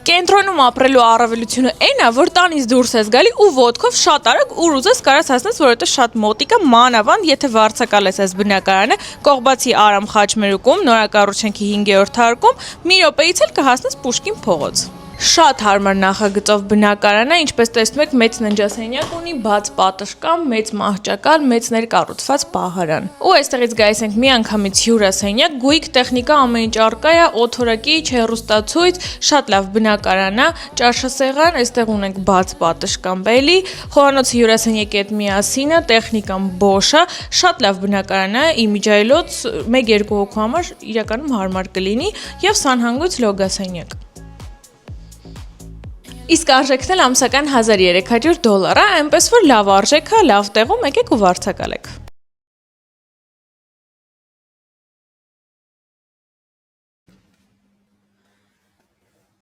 Կենտրոնում ապրելու առավելությունը այն է, որ տանից դուրս ես գալի ու ոտքով շատ արագ ուր ուզես կարաս հասնես, որովհետև շատ մոտիկ է, մանավանդ եթե վարձակալես այս բնակարանը, Կողբացի Արամ Խաչմերուկում, նորակառուցանքի 5-րդ հարկում, մի րոպեից էլ կհասնես Պուշկին փողոց։ Շատ հարմար նախագծով բնակարանը, ինչպես տեսնում եք, մեծ ննջասենյակ ունի, բաց պատշգամբ, մեծ մահճակալ, մեծ ներկառուցված պահարան։ Ու այստեղից գայիս ենք միանգամից հյուրասենյակ, գույք տեխնիկա ամեն ինչ առկա է, օդորակիչ, հեռուստացույց, շատ լավ բնակարան է, ճաշասեղան, այստեղ ունենք բաց պատշգամբ էլի, խոհանոցի հյուրասենյակի հետ միասին է, տեխնիկան Bosch է, շատ լավ բնակարան է, իմիջայլոց 1-2 հոգու համար իրականում հարմար կլինի եւ սանհանգույց լոգասենյակ։ Իսկ արժեքն էլ ամսական $1300 է, այնպես որ լավ արժեք է, լավ տեղում եկեք ու վարձակալեք։